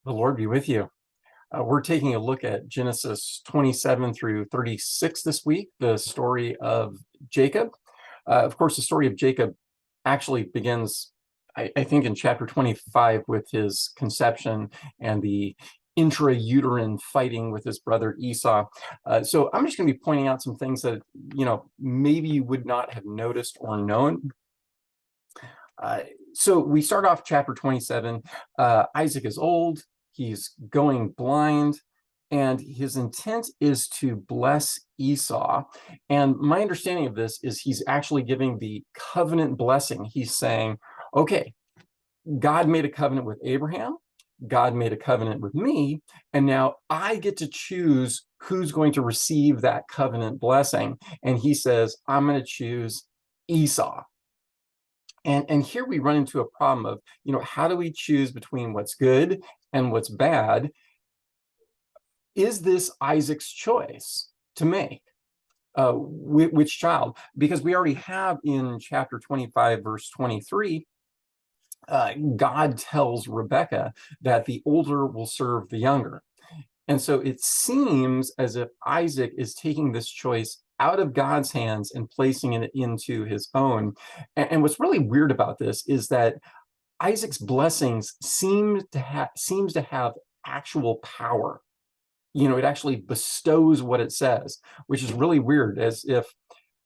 The Lord be with you. We're taking a look at Genesis 27 through 36 this week, the story of Jacob. Of course, the story of Jacob actually begins, I think, in chapter 25 with his conception and the intrauterine fighting with his brother Esau. So I'm just going to be pointing out some things that, maybe you would not have noticed or known. So we start off chapter 27. Isaac is old, he's going blind, and his intent is to bless Esau. And my understanding of this is he's actually giving the covenant blessing. He's saying, okay, God made a covenant with Abraham, God made a covenant with me, and now I get to choose who's going to receive that covenant blessing. And he says, I'm going to choose Esau. And here we run into a problem of, how do we choose between what's good and what's bad? Is this Isaac's choice to make? Which child? Because we already have in chapter 25, verse 23, God tells Rebekah that the older will serve the younger. And so it seems as if Isaac is taking this choice out of God's hands and placing it into his own. And what's really weird about this is that Isaac's blessings seems to have actual power. It actually bestows what it says, which is really weird. As if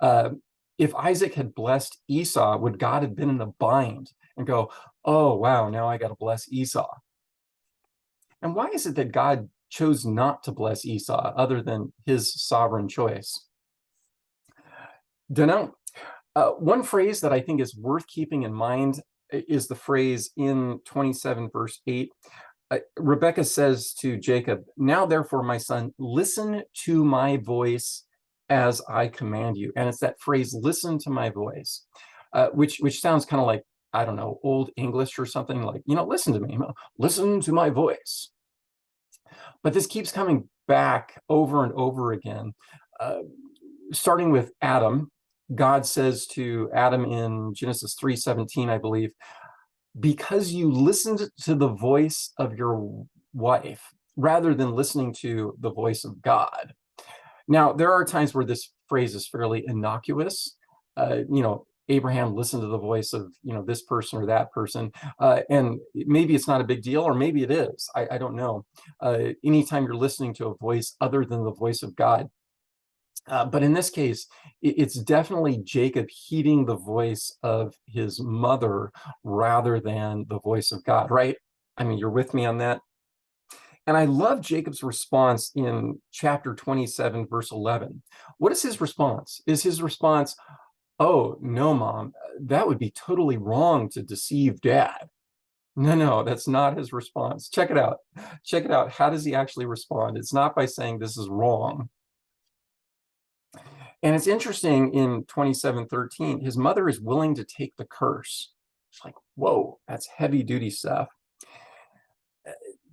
Isaac had blessed Esau, would God have been in a bind and go, oh wow, now I got to bless Esau? And why is it that God chose not to bless Esau other than his sovereign choice? Don't know. One phrase that I think is worth keeping in mind is the phrase in 27 verse 8. Rebekah says to Jacob, now therefore, my son, listen to my voice as I command you. And it's that phrase, listen to my voice, which sounds kind of like, I don't know, old English or something like, listen to me, listen to my voice. But this keeps coming back over and over again. Starting with Adam, God says to Adam in Genesis 3:17, I believe, because you listened to the voice of your wife rather than listening to the voice of God. Now, there are times where this phrase is fairly innocuous. Abraham listened to the voice of, this person or that person. And maybe it's not a big deal, or maybe it is. I don't know. Anytime you're listening to a voice other than the voice of God. But in this case, it's definitely Jacob heeding the voice of his mother rather than the voice of God, right? I mean, you're with me on that? And I love Jacob's response in chapter 27, verse 11. What is his response? Is his response, oh, no, Mom, that would be totally wrong to deceive Dad? No, that's not his response. Check it out. Check it out. How does he actually respond? It's not by saying this is wrong. And it's interesting in 27:13, his mother is willing to take the curse. It's like, whoa, that's heavy duty stuff.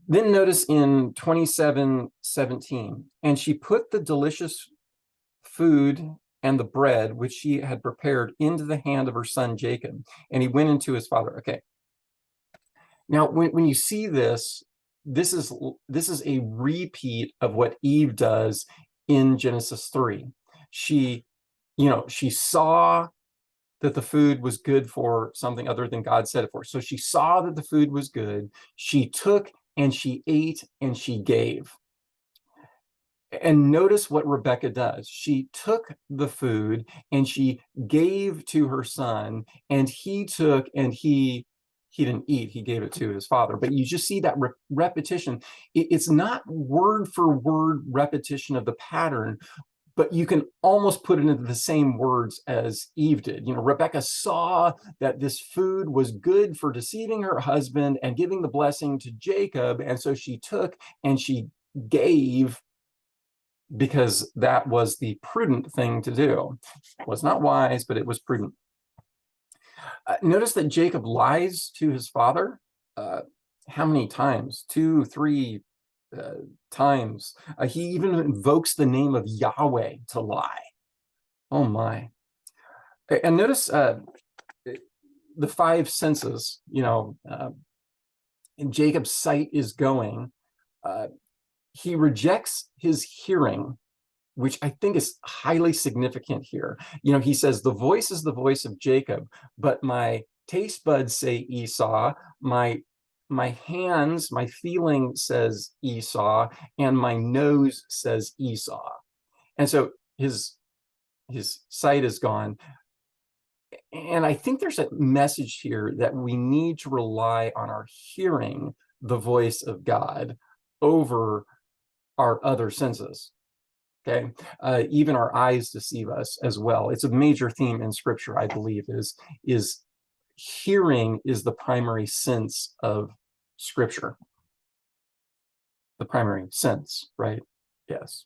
Then notice in 27:17, and she put the delicious food and the bread which she had prepared into the hand of her son Jacob, and he went into his father. Okay. Now, when you see this, this is a repeat of what Eve does in Genesis 3. She saw that the food was good for something other than God said it for. So she saw that the food was good. She took and she ate and she gave. And notice what Rebekah does. She took the food and she gave to her son, and he took and he didn't eat, he gave it to his father. But you just see that repetition. It's not word for word repetition of the pattern, but you can almost put it into the same words as Eve did. Rebekah saw that this food was good for deceiving her husband and giving the blessing to Jacob. And so she took and she gave, because that was the prudent thing to do. It was not wise, but it was prudent. Notice that Jacob lies to his father. How many times? 2, 3 times. He even invokes the name of Yahweh to lie. Oh my. And notice the 5 senses, and Jacob's sight is going. He rejects his hearing, which I think is highly significant here. He says, the voice is the voice of Jacob, but my taste buds say Esau, my hands, my feeling says Esau, and my nose says Esau. And so his sight is gone. And I think there's a message here that we need to rely on our hearing the voice of God over our other senses. Okay, even our eyes deceive us as well. It's a major theme in Scripture, I believe, is hearing is the primary sense of Scripture. The primary sense, right? Yes.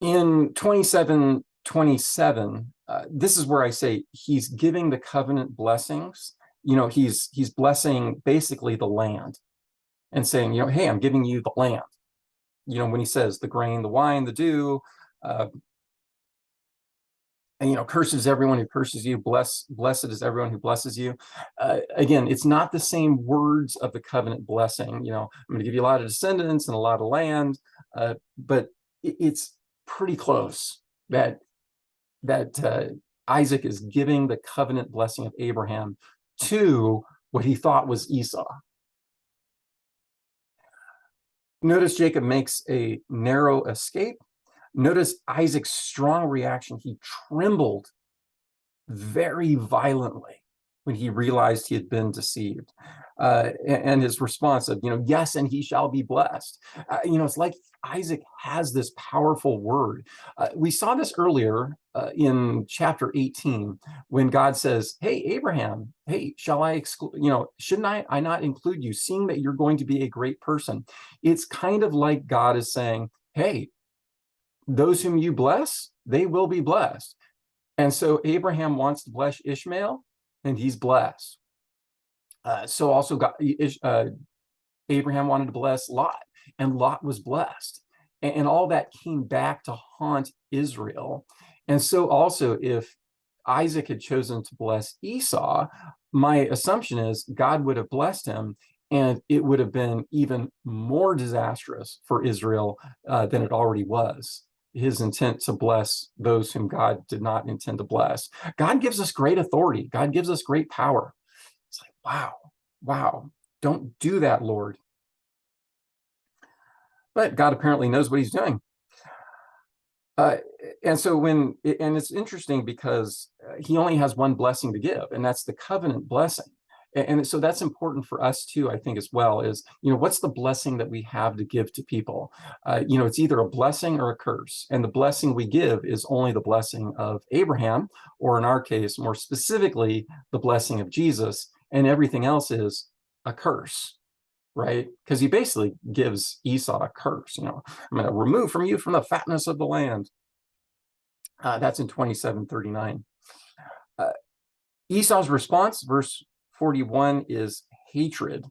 In 27:27, this is where I say he's giving the covenant blessings. He's blessing basically the land and saying, hey, I'm giving you the land. When he says the grain, the wine, the dew, and curses everyone who curses you, blessed is everyone who blesses you. Again, it's not the same words of the covenant blessing. I'm going to give you a lot of descendants and a lot of land, but it's pretty close that Isaac is giving the covenant blessing of Abraham to what he thought was Esau. Notice Jacob makes a narrow escape. Notice Isaac's strong reaction. He trembled very violently when he realized he had been deceived. And his response of, yes, and he shall be blessed. It's like Isaac has this powerful word. We saw this earlier in chapter 18 when God says, hey, Abraham, hey, shall I exclude, shouldn't I not include you, seeing that you're going to be a great person? It's kind of like God is saying, hey, those whom you bless, they will be blessed. And so Abraham wants to bless Ishmael, and he's blessed. So also Abraham wanted to bless Lot, and Lot was blessed. And all that came back to haunt Israel. And so also, if Isaac had chosen to bless Esau, my assumption is God would have blessed him, and it would have been even more disastrous for Israel than it already was. His intent to bless those whom God did not intend to bless. God gives us great authority. God gives us great power. It's like, wow, don't do that, Lord. But God apparently knows what he's doing. And so and it's interesting because he only has one blessing to give, and that's the covenant blessing. And so that's important for us too, I think, as well, is, what's the blessing that we have to give to people? It's either a blessing or a curse. And the blessing we give is only the blessing of Abraham, or in our case, more specifically, the blessing of Jesus, and everything else is a curse, right? Because he basically gives Esau a curse. I'm going to remove from you from the fatness of the land. That's in 27:39. Esau's response, verse 41, is hatred.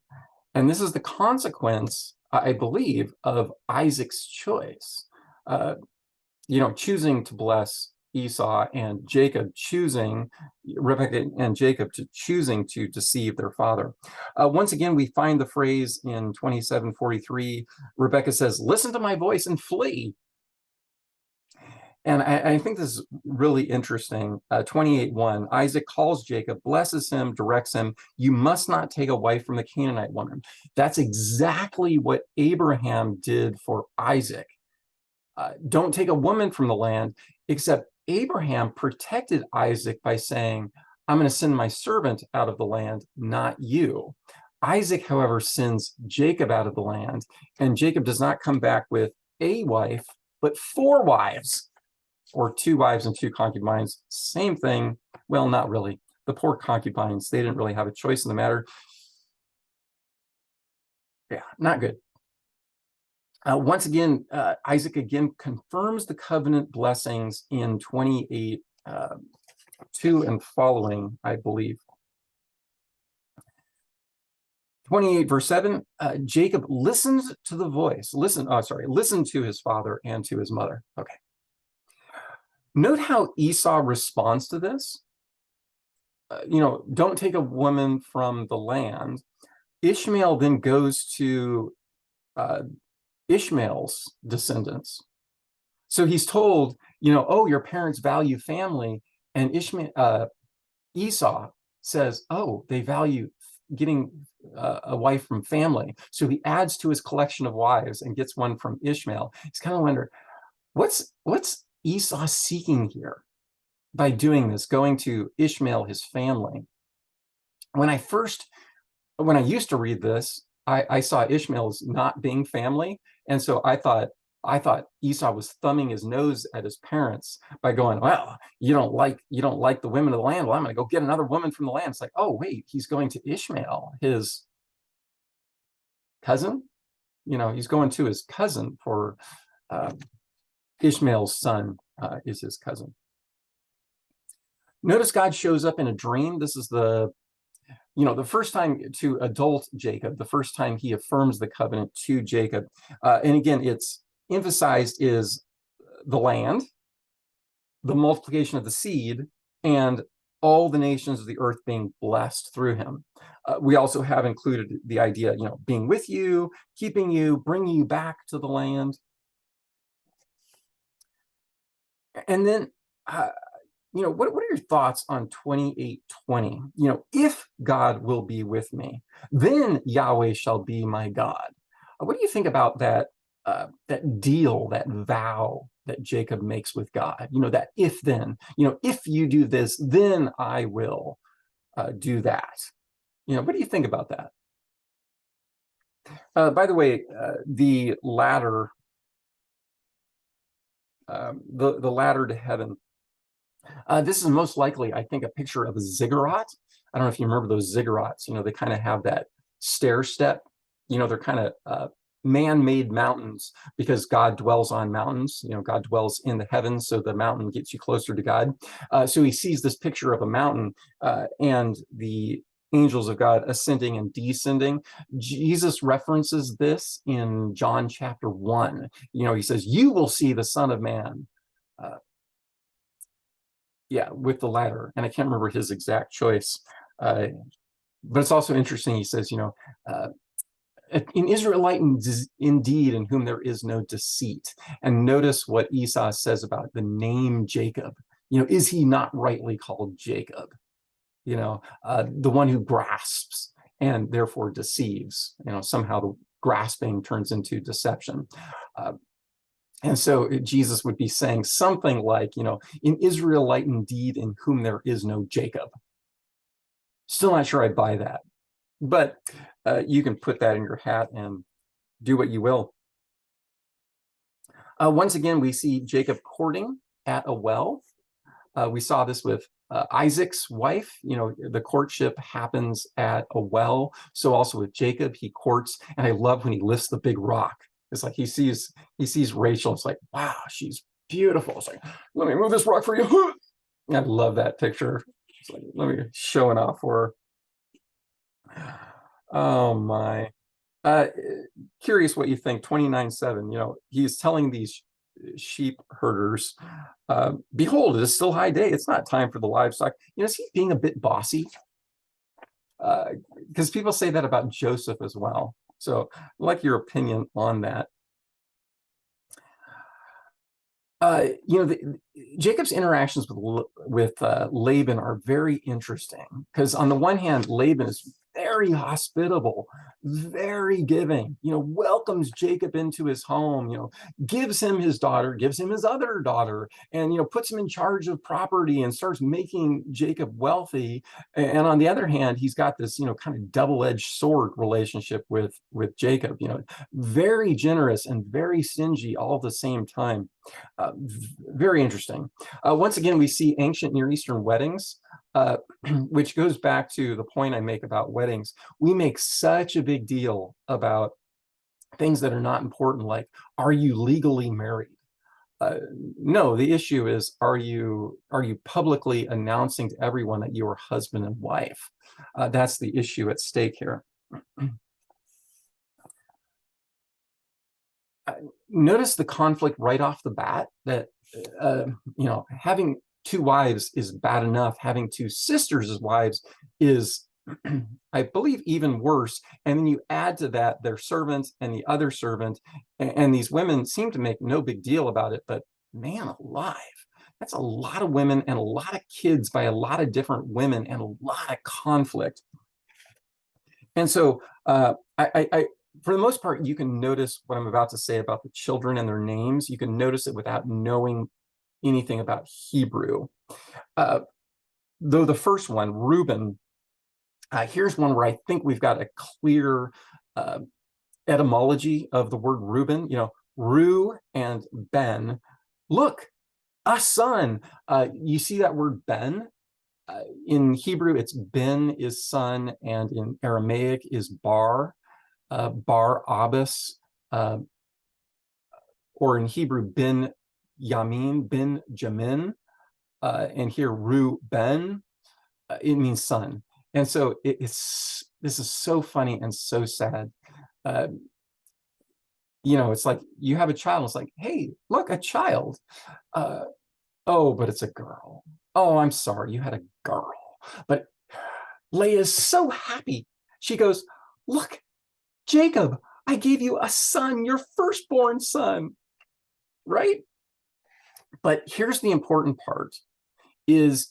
And this is the consequence, I believe, of Isaac's choice. Choosing to bless Esau, and Rebekah and Jacob choosing to deceive their father. Once again, we find the phrase in 27:43, Rebekah says, listen to my voice and flee. And I think this is really interesting. 28:1, Isaac calls Jacob, blesses him, directs him, you must not take a wife from the Canaanite woman. That's exactly what Abraham did for Isaac. Don't take a woman from the land, except Abraham protected Isaac by saying, I'm going to send my servant out of the land, not you. Isaac, however, sends Jacob out of the land, and Jacob does not come back with a wife, but 4 wives. Or 2 wives and 2 concubines, same thing. Well, not really. The poor concubines, they didn't really have a choice in the matter. Yeah, not good. Once again, Isaac again confirms the covenant blessings in 28:2 and following, I believe. 28 verse 7, Jacob listens to the voice. Listen to his father and to his mother. Okay. Note how Esau responds to this. don't take a woman from the land. Ishmael then goes to Ishmael's descendants. So he's told, oh, your parents value family. And Esau says, oh, they value getting a wife from family. So he adds to his collection of wives and gets one from Ishmael. He's kind of wondering, what's Esau seeking here by doing this, going to Ishmael, his family? When I used to read this, I saw Ishmael as not being family. And so I thought Esau was thumbing his nose at his parents by going, well, you don't like the women of the land. Well, I'm going to go get another woman from the land. It's like, oh, wait, he's going to Ishmael, his cousin. He's going to his cousin for Ishmael's son is his cousin. Notice God shows up in a dream. This is the first time to adult Jacob, the first time he affirms the covenant to Jacob. And again, it's emphasized is the land, the multiplication of the seed, and all the nations of the earth being blessed through him. We also have included the idea, being with you, keeping you, bringing you back to the land. And then, what are your thoughts on 28:20? If God will be with me, then Yahweh shall be my God. What do you think about that deal, that vow that Jacob makes with God? That if then, if you do this, then I will do that. What do you think about that? By the way, the ladder, the ladder to heaven. This is most likely, I think, a picture of a ziggurat. I don't know if you remember those ziggurats. They kind of have that stair step. They're kind of man-made mountains because God dwells on mountains. God dwells in the heavens, so the mountain gets you closer to God. So he sees this picture of a mountain and the angels of God ascending and descending. Jesus references this in John chapter 1. He says, you will see the Son of Man with the ladder. And I can't remember his exact choice. But it's also interesting. He says, in Israelite indeed, in whom there is no deceit. And notice what Esau says about the name Jacob. Is he not rightly called Jacob? The one who grasps and therefore deceives. Somehow the grasping turns into deception. And so Jesus would be saying something like, in Israelite indeed, in whom there is no Jacob. Still not sure I buy that, but you can put that in your hat and do what you will. Once again, we see Jacob courting at a well. We saw this with Isaac's wife. The courtship happens at a well. So also with Jacob, he courts, and I love when he lifts the big rock. It's like he sees Rachel. It's like, wow, she's beautiful. It's like, let me move this rock for you. I love that picture. It's like, let me showing off for her. Oh my. Curious what you think. 29:7. He's telling these sheep herders, behold, it is still high day. It's not time for the livestock. Is he being a bit bossy? Because people say that about Joseph as well. So I'd like your opinion on that. Jacob's interactions with Laban are very interesting because on the one hand, Laban is very hospitable, very giving, welcomes Jacob into his home, gives him his daughter, gives him his other daughter, and, puts him in charge of property and starts making Jacob wealthy. And on the other hand, he's got this, kind of double-edged sword relationship with Jacob, very generous and very stingy all at the same time. Very interesting. Once again, we see ancient Near Eastern weddings, which goes back to the point I make about weddings. We make such a big deal about things that are not important, like, are you legally married? No, the issue is, are you publicly announcing to everyone that you are husband and wife? That's the issue at stake here. Notice the conflict right off the bat that, having two wives is bad enough. Having two sisters as wives is, I believe, even worse. And then you add to that their servant and the other servant, and these women seem to make no big deal about it, but man alive, that's a lot of women and a lot of kids by a lot of different women and a lot of conflict. And so I for the most part, you can notice what I'm about to say about the children and their names. You can notice it without knowing anything about Hebrew. Though the first one, Reuben, here's one where I think we've got a clear etymology of the word Reuben. You know, Ru and Ben. Look, a son. You see that word Ben? In Hebrew, it's Ben is son, and in Aramaic is Bar, Bar Abbas, or in Hebrew, Ben Yamin, Ben Jamin, and here Reuben, it means son. And so this is so funny and so sad. You know, it's like you have a child, it's like, hey, look, a child. Oh, but it's a girl. Oh, I'm sorry, you had a girl. But Leah is so happy. She goes, look, Jacob, I gave you a son, your firstborn son, right? But here's the important part, is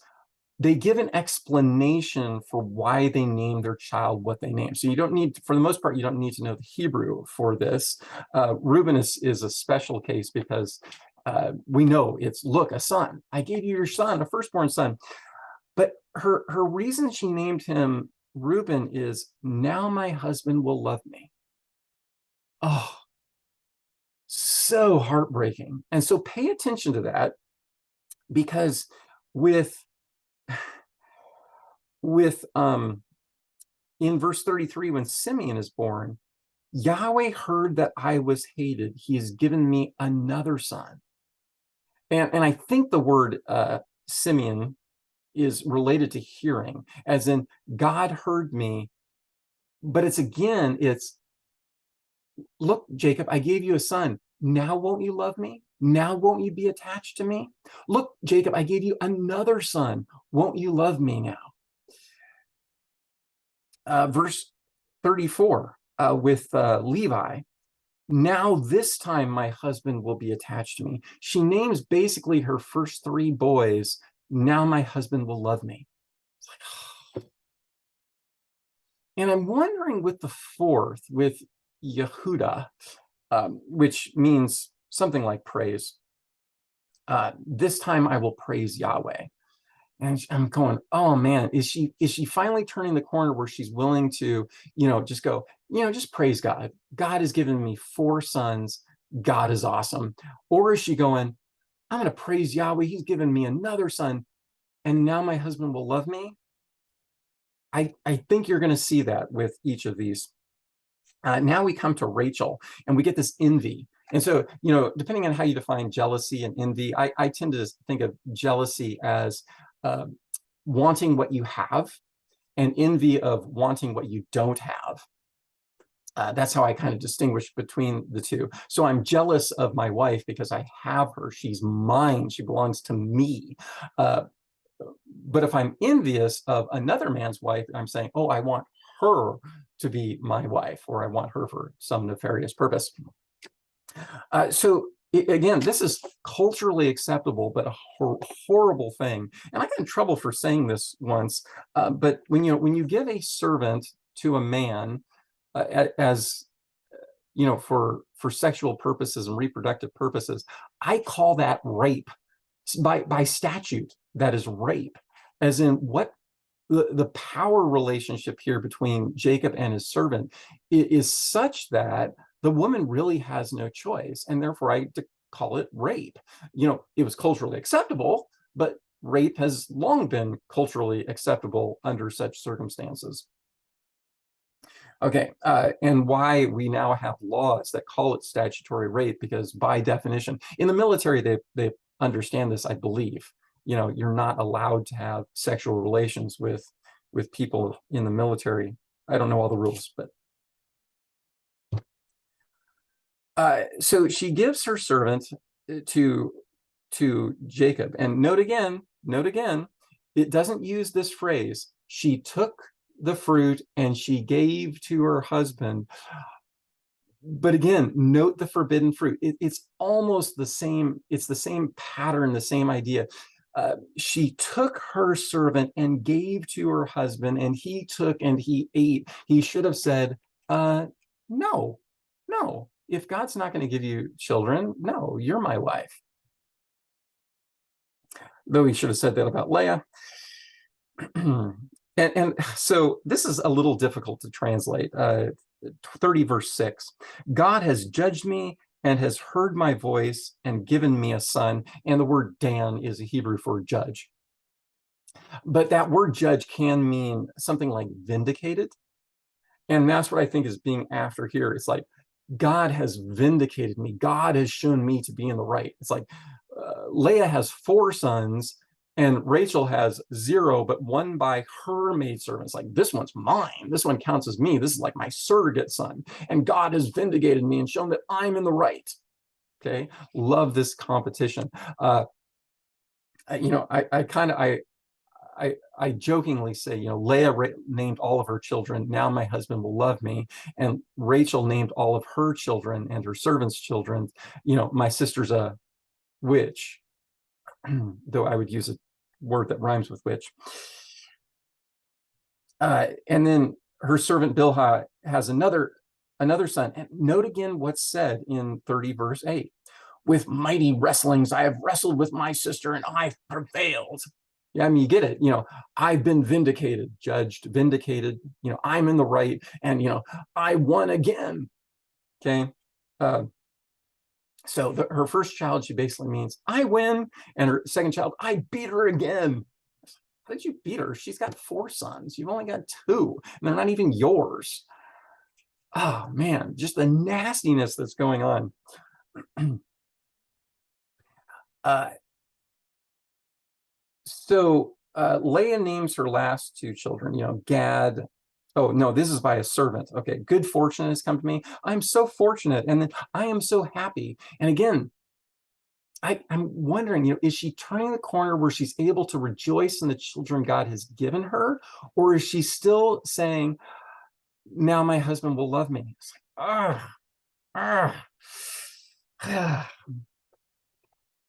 they give an explanation for why they named their child what they named. So you don't need, for the most part, you don't need to know the Hebrew for this. Reuben is a special case because we know it's, look, a son. I gave you your son, a firstborn son. But her reason she named him Reuben is, now my husband will love me. Oh, so heartbreaking. And so pay attention to that, because with in verse 33, when Simeon is born, Yahweh heard that I was hated. He has given me another son. And I think the word Simeon is related to hearing, as in God heard me. But it's, look, Jacob, I gave you a son. Now won't you love me? Now won't you be attached to me? Look, Jacob, I gave you another son. Won't you love me now? Verse 34 with Levi, now this time my husband will be attached to me. She names basically her first three boys, now my husband will love me. It's like, oh. And I'm wondering with the fourth, with Yehuda, which means something like praise. This time I will praise Yahweh. And I'm going, oh man, is she finally turning the corner where she's willing to, just go, just praise God. God has given me 4 sons. God is awesome. Or is she going, I'm going to praise Yahweh. He's given me another son, and now my husband will love me. I think you're going to see that with each of these. Now we come to Rachel, and we get this envy. And so, depending on how you define jealousy and envy, I tend to think of jealousy as wanting what you have, and envy of wanting what you don't have. That's how I kind of distinguish between the two. So I'm jealous of my wife because I have her. She's mine. She belongs to me. But if I'm envious of another man's wife, I'm saying, oh, I want her to be my wife, or I want her for some nefarious purpose. Again, this is culturally acceptable, but a horrible thing. And I got in trouble for saying this once, but when you give a servant to a man as for sexual purposes and reproductive purposes, I call that rape. By statute, that is rape. As in, what the power relationship here between Jacob and his servant is such that the woman really has no choice, and therefore I call it rape. It was culturally acceptable, but rape has long been culturally acceptable under such circumstances. Okay, and why we now have laws that call it statutory rape, because by definition, in the military, they understand this, I believe. You're not allowed to have sexual relations with people in the military. I don't know all the rules, but so she gives her servant to Jacob. And note again, note again, it doesn't use this phrase, she took the fruit and she gave to her husband. But again, note the forbidden fruit. It's almost the same. It's the same pattern, the same idea. She took her servant and gave to her husband, and he took and he ate. He should have said, no, no. If God's not going to give you children, no, you're my wife. Though he should have said that about Leah. And so this is a little difficult to translate. 30 verse 6, God has judged me and has heard my voice and given me a son. And the word Dan is a Hebrew for judge. But that word judge can mean something like vindicated. And that's what I think is being after here. It's like, God has vindicated me. God has shown me to be in the right. It's like Leah has 4 sons and Rachel has 0, but 1 by her maidservants. Like, this one's mine. This one counts as me. This is like my surrogate son. And God has vindicated me and shown that I'm in the right. Okay, love this competition. You know, I jokingly say, you know, Leah named all of her children, now my husband will love me. And Rachel named all of her children and her servants' children, you know, my sister's a witch, though I would use a word that rhymes with witch. And then her servant Bilhah has another son. And note again what's said in 30 verse 8. With mighty wrestlings, I have wrestled with my sister and I've prevailed. Yeah, I mean, you get it. You know, I've been vindicated, judged, vindicated. You know, I'm in the right. And, you know, I won again. Okay. So her first child, she basically means I win. And her second child, I beat her again. How did you beat her? She's got 4 sons. You've only got 2, and they're not even yours. Oh, man, just the nastiness that's going on. So Leah names her last 2 children, you know, Gad. Oh, no, this is by a servant. Okay, good fortune has come to me. I'm so fortunate, and then I am so happy. And again, I'm wondering, you know, is she turning the corner where she's able to rejoice in the children God has given her? Or is she still saying, now my husband will love me? It's like,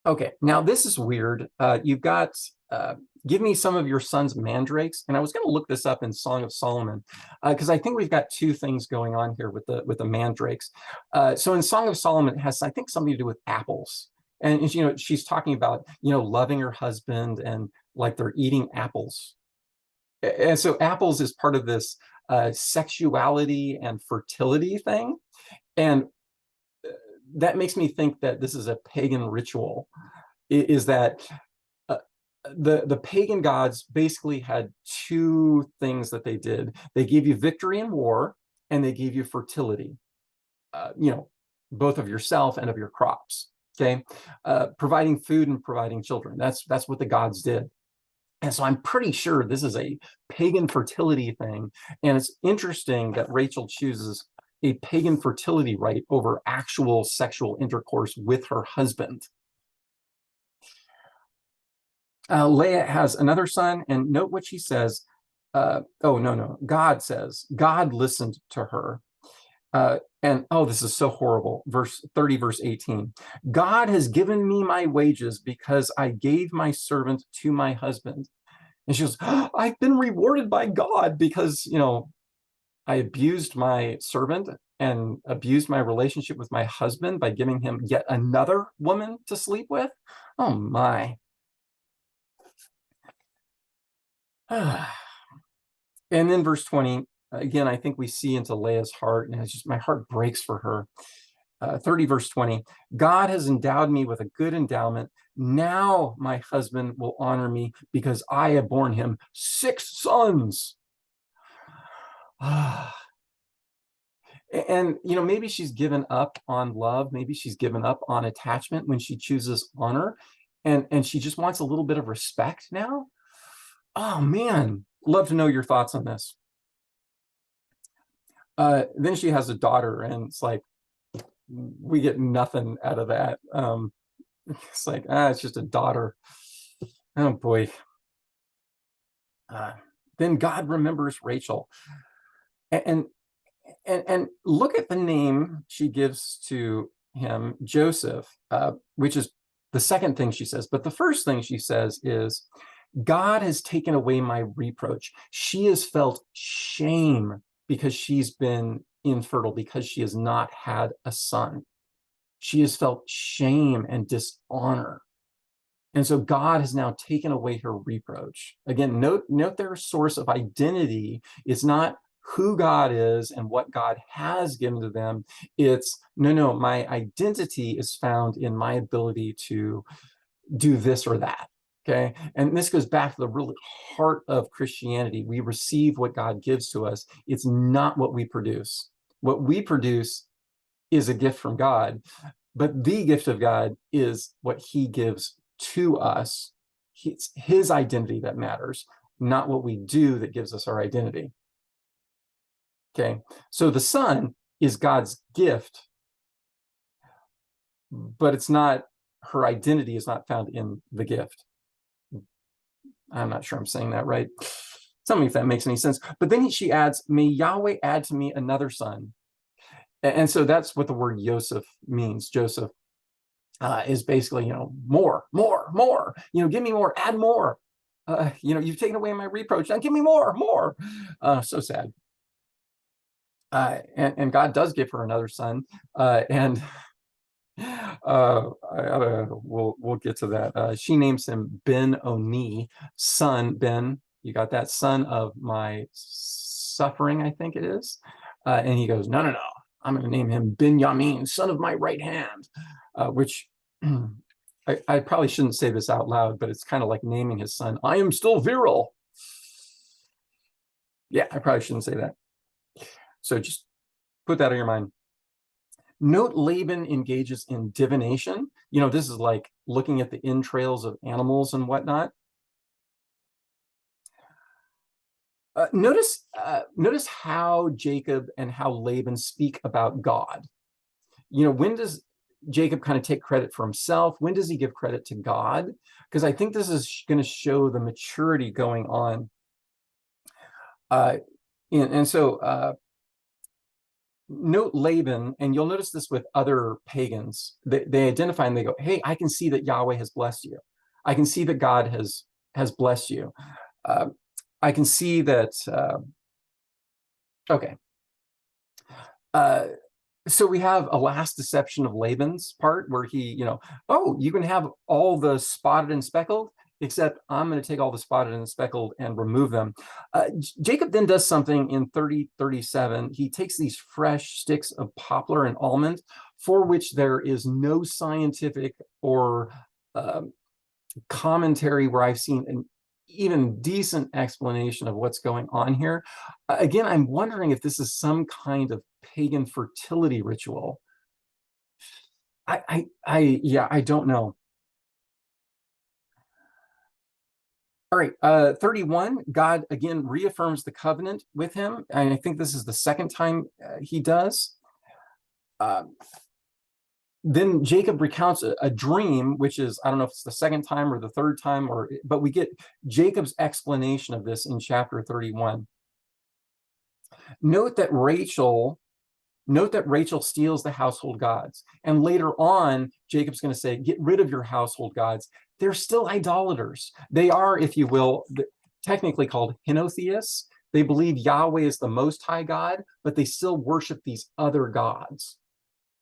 okay, now this is weird. You've got, give me some of your son's mandrakes. And I was going to look this up in Song of Solomon, because I think we've got 2 things going on here with the mandrakes. So in Song of Solomon, it has, I think, something to do with apples. And, you know, she's talking about, you know, loving her husband and like they're eating apples. And so apples is part of this sexuality and fertility thing. And that makes me think that this is a pagan ritual, is that the pagan gods basically had 2 things that they did. They gave you victory in war and they gave you fertility, you know, both of yourself and of your crops. Okay, providing food and providing children. That's what the gods did. And so I'm pretty sure this is a pagan fertility thing. And it's interesting that Rachel chooses a pagan fertility rite over actual sexual intercourse with her husband. Leah has another son, and note what she says. Oh, no. God says, God listened to her. And oh, this is so horrible. Verse 30, verse 18. God has given me my wages because I gave my servant to my husband. And she goes, oh, I've been rewarded by God because, you know, I abused my servant and abused my relationship with my husband by giving him yet another woman to sleep with. Oh my. And then verse 20, again, I think we see into Leah's heart, and it's just my heart breaks for her. 30 verse 20, God has endowed me with a good endowment. Now my husband will honor me because I have borne him 6 sons. And, you know, maybe she's given up on love. Maybe she's given up on attachment when she chooses honor. And she just wants a little bit of respect now. Oh, man. Love to know your thoughts on this. Then she has a daughter, and it's like, we get nothing out of that. It's like, it's just a daughter. Oh boy. Uh, then God remembers Rachel. And, and look at the name she gives to him, Joseph, which is the second thing she says. But the first thing she says is, God has taken away my reproach. She has felt shame because she's been infertile, because she has not had a son. She has felt shame and dishonor. And so God has now taken away her reproach. Again, note their source of identity is not who God is and what God has given to them. It's no, my identity is found in my ability to do this or that. Okay. And this goes back to the really heart of Christianity. We receive what God gives to us. It's not what we produce. What we produce is a gift from God, but the gift of God is what he gives to us. It's his identity that matters, not what we do that gives us our identity. Okay. So the son is God's gift, but it's not, her identity is not found in the gift. I'm not sure I'm saying that right. Tell me if that makes any sense. But then she adds, may Yahweh add to me another son. And so that's what the word Yosef means. Joseph is basically, more, give me more, add more. You've taken away my reproach. Now give me more. So sad. And God does give her another son. And we'll get to that. She names him Ben Oni, son Ben. You got that, son of my suffering, I think it is. And he goes, no. I'm going to name him Benjamin, son of my right hand, which I probably shouldn't say this out loud, but it's kind of like naming his son, I am still virile. Yeah, I probably shouldn't say that. So just put that in your mind. Note Laban engages in divination. This is like looking at the entrails of animals and whatnot. Notice how Jacob and how Laban speak about God. When does Jacob kind of take credit for himself? When does he give credit to God? Because I think this is going to show the maturity going on. So note Laban, and you'll notice this with other pagans. They identify and they go, hey, I can see that Yahweh has blessed you. I can see that God has blessed you. I can see that, okay. So we have a last deception of Laban's part where he, oh, you can have all the spotted and speckled, except I'm going to take all the spotted and speckled and remove them. Jacob then does something in 30:37. He takes these fresh sticks of poplar and almond for which there is no scientific or commentary where I've seen an even decent explanation of what's going on here. Again, I'm wondering if this is some kind of pagan fertility ritual. I don't know. All right, 31, God again reaffirms the covenant with him. And I think this is the second time he does. Then Jacob recounts a dream, which is, I don't know if it's the second time or the third time, but we get Jacob's explanation of this in chapter 31. Note that Rachel steals the household gods. And later on, Jacob's going to say, get rid of your household gods. They're still idolaters. They are, if you will, technically called henotheists. They believe Yahweh is the most high God, but they still worship these other gods.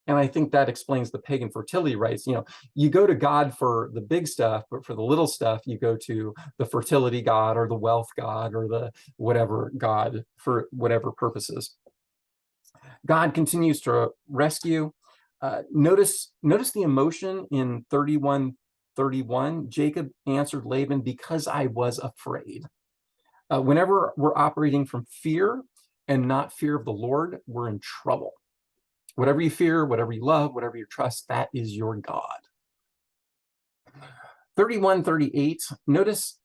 And I think that explains the pagan fertility rites. You go to God for the big stuff, but for the little stuff, you go to the fertility god or the wealth god or the whatever god for whatever purposes. God continues to rescue. Notice the emotion in 31:31. Jacob answered Laban, because I was afraid. Whenever we're operating from fear and not fear of the Lord, we're in trouble. Whatever you fear, whatever you love, whatever you trust, that is your God. 31:38, notice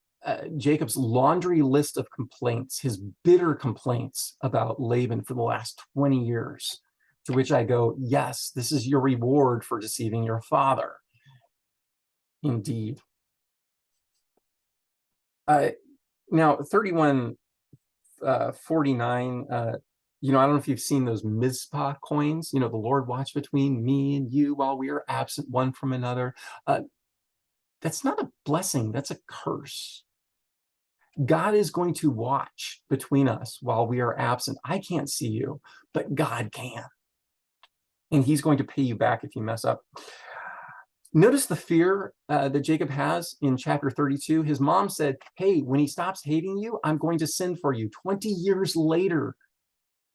Jacob's laundry list of complaints, his bitter complaints about Laban for the last 20 years, to which I go, yes, this is your reward for deceiving your father. Indeed. Uh, Now, 31 49, I don't know if you've seen those Mizpah coins, the Lord watch between me and you while we are absent one from another. Uh, that's not a blessing, that's a curse. God is going to watch between us while we are absent. I can't see you, but God can. And he's going to pay you back if you mess up. Notice the fear that Jacob has in chapter 32. His mom said, hey, when he stops hating you, I'm going to send for you. 20 years later,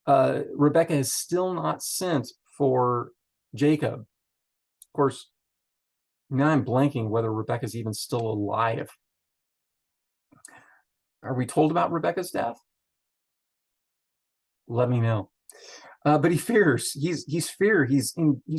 Rebecca has still not sent for Jacob. Of course, now I'm blanking whether Rebecca's even still alive. Are we told about Rebecca's death? Let me know. But he fears. He's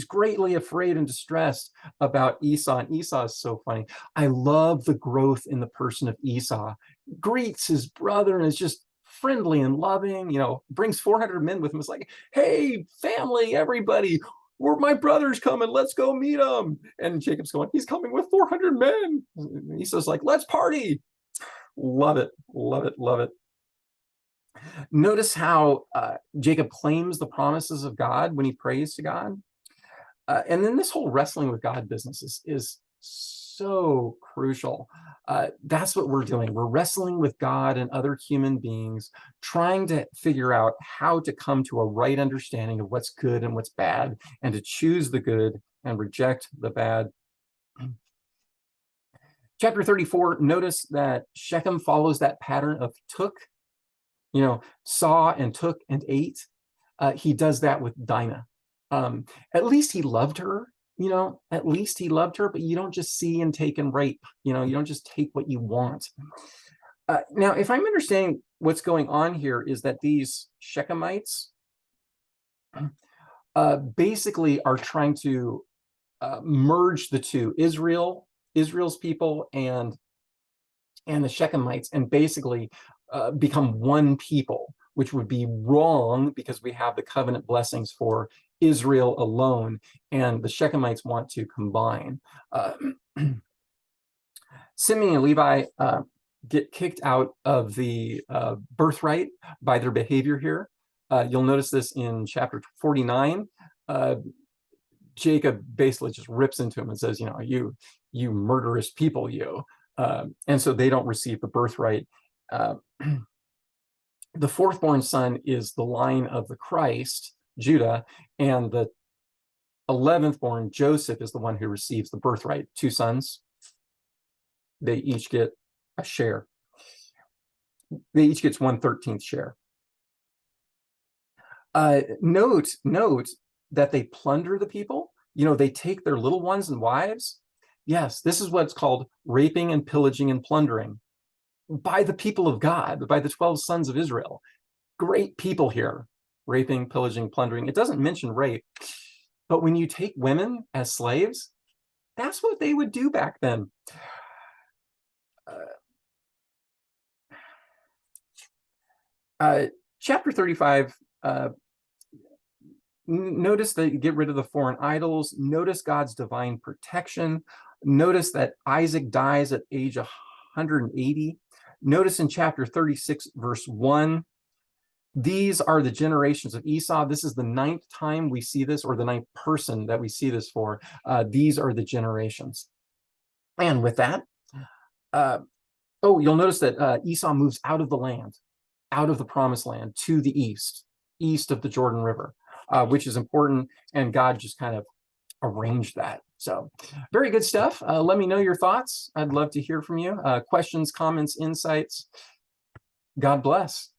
greatly afraid and distressed about Esau. And Esau is so funny. I love the growth in the person of Esau. Greets his brother and is just friendly and loving. Brings 400 men with him. It's like, hey, family, everybody, my brother's coming. Let's go meet him. And Jacob's going, he's coming with 400 men. And Esau's like, let's party. Love it, love it, love it. Notice how Jacob claims the promises of God when he prays to God. And then this whole wrestling with God business is so crucial. That's what we're doing. We're wrestling with God and other human beings, trying to figure out how to come to a right understanding of what's good and what's bad, and to choose the good and reject the bad. Chapter 34, notice that Shechem follows that pattern of took, saw and took and ate. He does that with Dinah. At least he loved her, at least he loved her, but you don't just see and take and rape, you don't just take what you want. Now, if I'm understanding what's going on here is that these Shechemites basically are trying to merge the two, Israel's people and the Shechemites, and basically become one people, which would be wrong because we have the covenant blessings for Israel alone, and the Shechemites want to combine. Simeon and Levi get kicked out of the birthright by their behavior here. You'll notice this in chapter 49. Jacob basically just rips into him and says, you murderous people, you. And so they don't receive the birthright. The fourth-born son is the line of the Christ, Judah, and the 11th born, Joseph, is the one who receives the birthright. Two sons. They each get a share. They each gets 1/13 share. Note that they plunder the people. They take their little ones and wives. Yes, this is what's called raping and pillaging and plundering by the people of God, by the 12 sons of Israel. Great people here. Raping, pillaging, plundering. It doesn't mention rape, but when you take women as slaves, that's what they would do back then. Chapter 35, notice that you get rid of the foreign idols. Notice God's divine protection. Notice that Isaac dies at age 180. Notice in chapter 36, verse 1, these are the generations of Esau. This is the 9th time we see this, or the 9th person that we see this for. These are the generations. And with that, you'll notice that Esau moves out of the land, out of the promised land, to the east of the Jordan River, which is important, and God just kind of arranged that. So very good stuff. Let me know your thoughts. I'd love to hear from you. Questions, comments, insights. God bless.